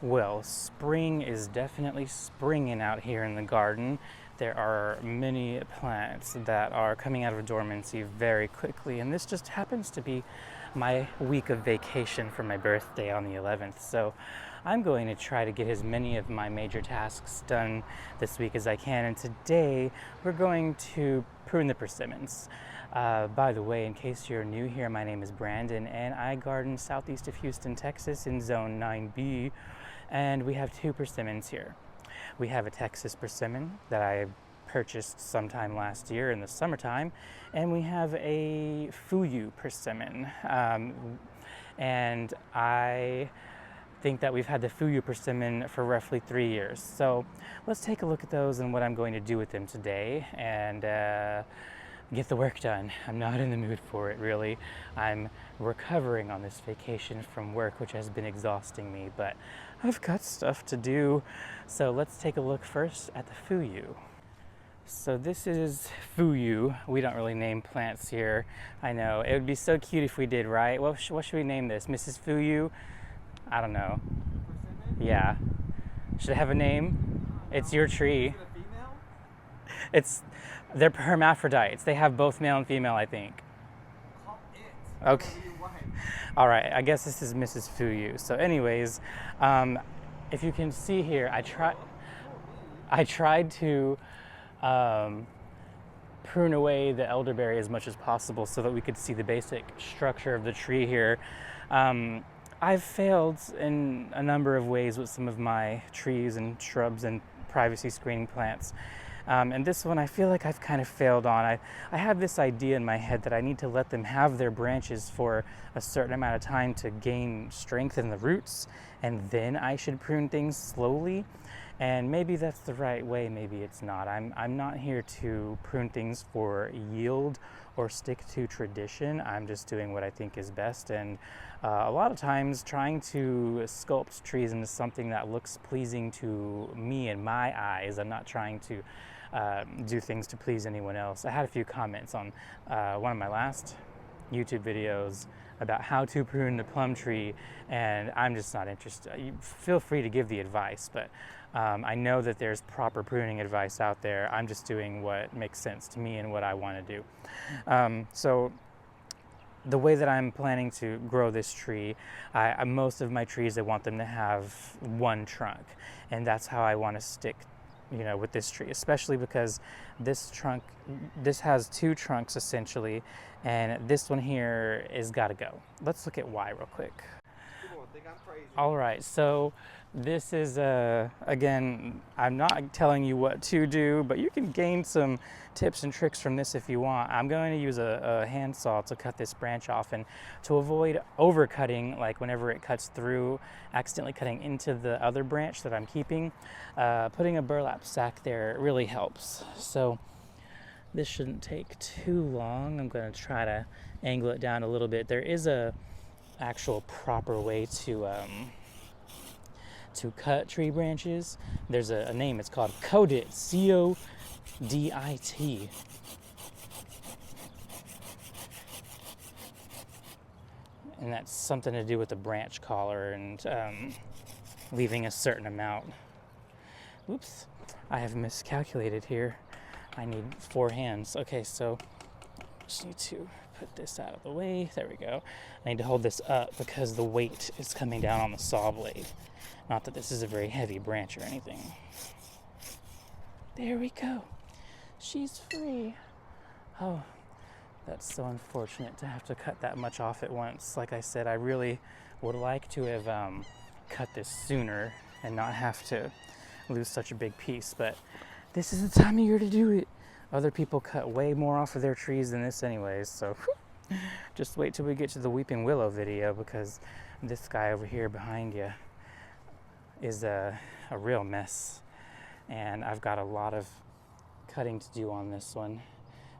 Well, spring is definitely springing out here in the garden. There are many plants that are coming out of dormancy very quickly, and this just happens to be my week of vacation for my birthday on the 11th. So I'm going to try to get as many of my major tasks done this week as I can, and today we're going to prune the persimmons. By the way, in case you're new here, my name is Brandon, and I garden southeast of Houston, Texas in Zone 9B, and we have two persimmons here. We have a Texas persimmon that I purchased sometime last year in the summertime, and we have a Fuyu persimmon. And I think that we've had the Fuyu persimmon for roughly 3 years. So let's take a look at those and what I'm going to do with them today, and get the work done. I'm not in the mood for it, really. I'm recovering on this vacation from work, which has been exhausting me, but I've got stuff to do. So let's take a look first at the Fuyu. So this is Fuyu. We don't really name plants here. I know, it would be so cute if we did, right? What should we name this? Mrs. Fuyu? I don't know. Yeah. Should it have a name? It's your tree. They're hermaphrodites. They have both male and female, I think. Okay. All right. I guess this is Mrs. Fuyu. So, anyways, if you can see here, I tried to prune away the elderberry as much as possible so that we could see the basic structure of the tree here. I've failed in a number of ways with some of my trees and shrubs and privacy screening plants. And this one I feel like I've kind of failed on. I have this idea in my head that I need to let them have their branches for a certain amount of time to gain strength in the roots, and then I should prune things slowly. And maybe that's the right way, maybe it's not. I'm not here to prune things for yield or stick to tradition. I'm just doing what I think is best, and a lot of times trying to sculpt trees into something that looks pleasing to me and my eyes. I'm not trying to do things to please anyone else. I had a few comments on one of my last YouTube videos about how to prune the plum tree, and I'm just not interested. You feel free to give the advice, but I know that there's proper pruning advice out there. I'm just doing what makes sense to me and what I want to do. So the way that I'm planning to grow this tree, most of my trees, I want them to have one trunk, and that's how I want to stick, with this tree, especially because this has two trunks essentially, and this one here is got to go. Let's look at why real quick. People think I'm crazy. All right, so this is, again, I'm not telling you what to do, but you can gain some tips and tricks from this if you want. I'm going to use a handsaw to cut this branch off, and to avoid overcutting, like whenever it cuts through, accidentally cutting into the other branch that I'm keeping, putting a burlap sack there really helps. So this shouldn't take too long. I'm going to try to angle it down a little bit. There is a actual proper way to cut tree branches. There's a name, it's called Codit, C-O-D-I-T. And that's something to do with the branch collar and leaving a certain amount. Oops, I have miscalculated here. I need 4 hands. Okay, so just need to put this out of the way. There we go. I need to hold this up because the weight is coming down on the saw blade. Not that this is a very heavy branch or anything. There we go. She's free. Oh, that's so unfortunate to have to cut that much off at once. Like I said, I really would like to have cut this sooner and not have to lose such a big piece, but this is the time of year to do it. Other people cut way more off of their trees than this anyways, so just wait till we get to the weeping willow video, because this guy over here behind you is a real mess, and I've got a lot of cutting to do on this one,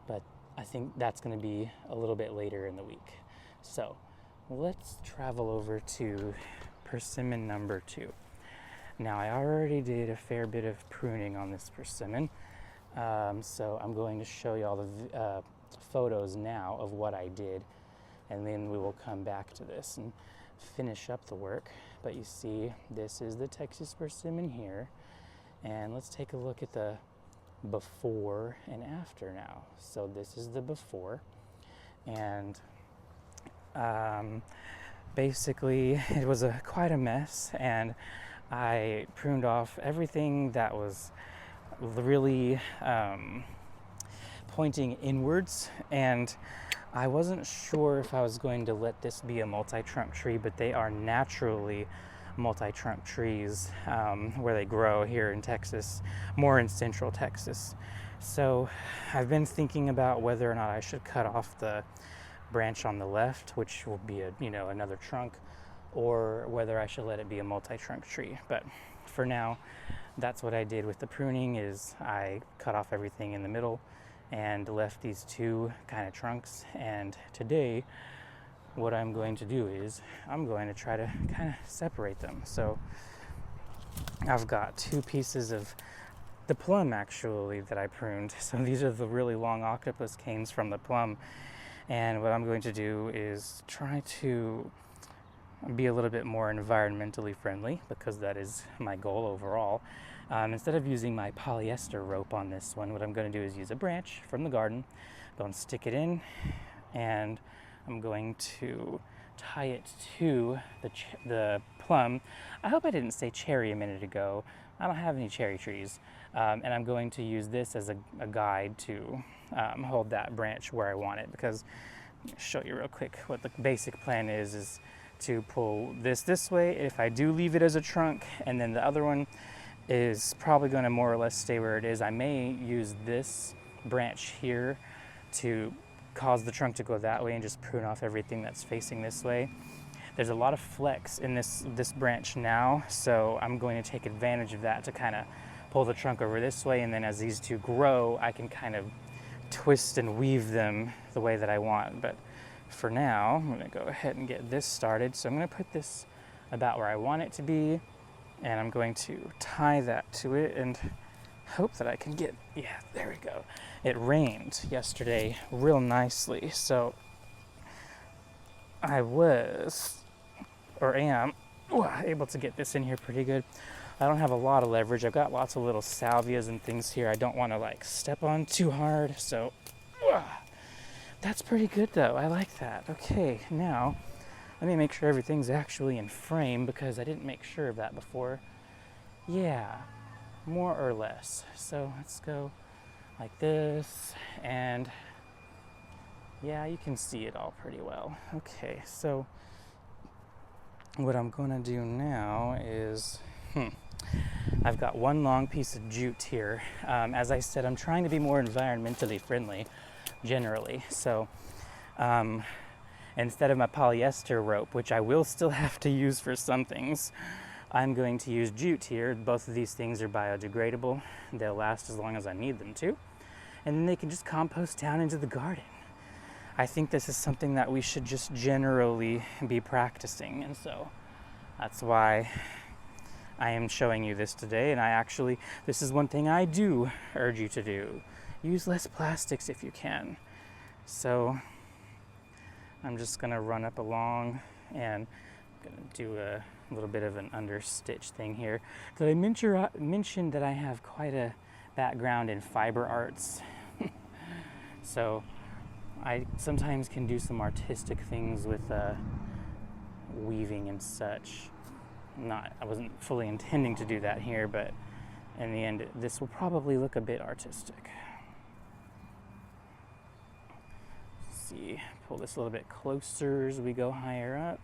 but I think that's going to be a little bit later in the week. So let's travel over to persimmon number 2. Now, I already did a fair bit of pruning on this persimmon, so I'm going to show you all the photos now of what I did, and then we will come back to this and finish up the work. but you see, this is the Texas persimmon here. And let's take a look at the before and after now. So this is the before, and basically it was quite a mess, and I pruned off everything that was really pointing inwards, and I wasn't sure if I was going to let this be a multi-trunk tree, but they are naturally multi-trunk trees where they grow here in Texas, more in central Texas. So I've been thinking about whether or not I should cut off the branch on the left, which will be another trunk, or whether I should let it be a multi-trunk tree. But for now, that's what I did with the pruning. Is I cut off everything in the middle and left these two kind of trunks. And today what I'm going to do is I'm going to try to kind of separate them. So I've got two pieces of the plum actually that I pruned. So these are the really long octopus canes from the plum. And what I'm going to do is try to be a little bit more environmentally friendly, because that is my goal overall. Instead of using my polyester rope on this one, what I'm going to do is use a branch from the garden, go and stick it in, and I'm going to tie it to the plum. I hope I didn't say cherry a minute ago. I don't have any cherry trees. And I'm going to use this as a guide to hold that branch where I want it, because I'll show you real quick what the basic plan is to pull this way if I do leave it as a trunk, and then the other one is probably going to more or less stay where it is. I may use this branch here to cause the trunk to go that way and just prune off everything that's facing this way. There's a lot of flex in this branch now, so I'm going to take advantage of that to kind of pull the trunk over this way, and then as these two grow, I can kind of twist and weave them the way that I want. But for now, I'm going to go ahead and get this started. So I'm going to put this about where I want it to be, and I'm going to tie that to it and hope that I can get, yeah, there we go. It rained yesterday real nicely, so I was, or am, able to get this in here pretty good. I don't have a lot of leverage. I've got lots of little salvias and things here I don't want to like step on too hard, so that's pretty good though. I like that. Okay, now let me make sure everything's actually in frame, because I didn't make sure of that before. Yeah, more or less. So let's go like this, and yeah, you can see it all pretty well. Okay, so what I'm gonna do now is I've got one long piece of jute here. As I said, I'm trying to be more environmentally friendly generally, so instead of my polyester rope, which I will still have to use for some things, I'm going to use jute here. Both of these things are biodegradable. They'll last as long as I need them to, and then they can just compost down into the garden. I think this is something that we should just generally be practicing, and so that's why I am showing you this today. And this is one thing I do urge you to do. Use less plastics if you can. So I'm just gonna run up along and I'm gonna do a little bit of an understitch thing here. Did I mention that I have quite a background in fiber arts? So I sometimes can do some artistic things with weaving and such. I wasn't fully intending to do that here, but in the end, this will probably look a bit artistic. Let's see, pull this a little bit closer as we go higher up.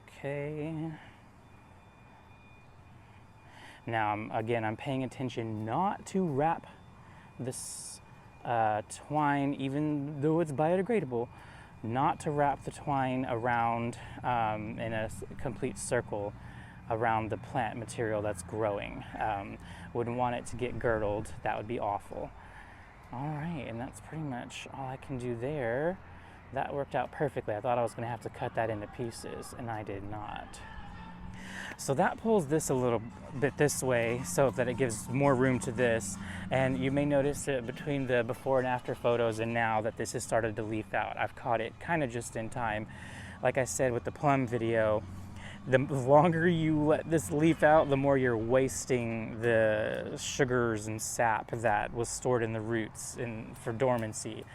Okay. Now, I'm paying attention not to wrap this twine, even though it's biodegradable, not to wrap the twine around in a complete circle around the plant material that's growing. Wouldn't want it to get girdled. That would be awful. All right, and that's pretty much all I can do there. That worked out perfectly. I thought I was going to have to cut that into pieces, and I did not. So that pulls this a little bit this way so that it gives more room to this. And you may notice that between the before and after photos and now that this has started to leaf out. I've caught it kind of just in time. like I said with the plum video, the longer you let this leaf out, the more you're wasting the sugars and sap that was stored in the roots for dormancy.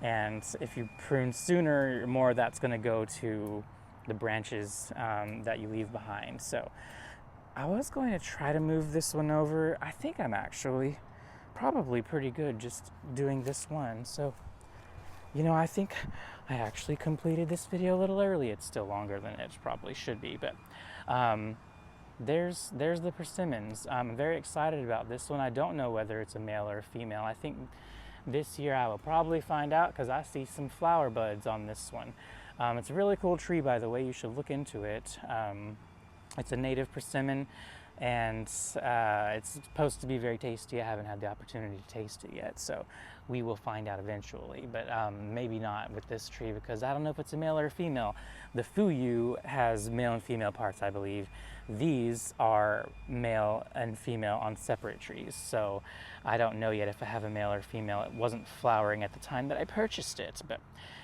And if you prune sooner, more of that's going to go to the branches that you leave behind. So I was going to try to move this one over. I think I'm actually probably pretty good just doing this one. So, I think I actually completed this video a little early. It's still longer than it probably should be, but there's the persimmons. I'm very excited about this one. I don't know whether it's a male or a female. I think this year I will probably find out because I see some flower buds on this one. It's a really cool tree, by the way. You should look into it. It's a native persimmon, and it's supposed to be very tasty. I haven't had the opportunity to taste it yet, so we will find out eventually, but maybe not with this tree because I don't know if it's a male or a female. The fuyu has male and female parts, I believe. These are male and female on separate trees, so I don't know yet if I have a male or female. It wasn't flowering at the time that I purchased it, but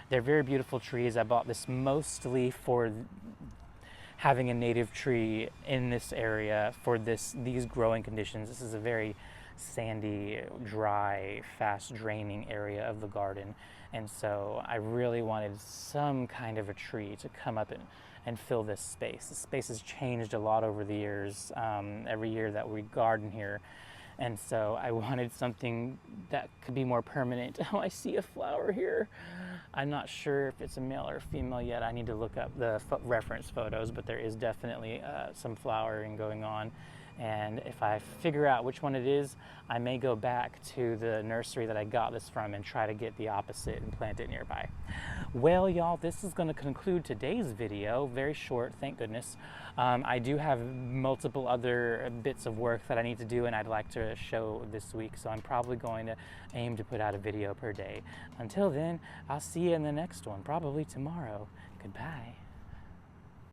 they're very beautiful trees. I bought this mostly for having a native tree in this area for these growing conditions. This is a very sandy, dry, fast draining area of the garden, and so I really wanted some kind of a tree to come up and fill this space. The space has changed a lot over the years, every year that we garden here, and so I wanted something that could be more permanent. Oh, I see a flower here. I'm not sure if it's a male or female yet. I need to look up the reference photos, but there is definitely some flowering going on. And if I figure out which one it is, I may go back to the nursery that I got this from and try to get the opposite and plant it nearby. Well, y'all, this is going to conclude today's video. Very short, thank goodness. I do have multiple other bits of work that I need to do and I'd like to show this week, so I'm probably going to aim to put out a video per day. Until then, I'll see you in the next one, probably tomorrow. Goodbye.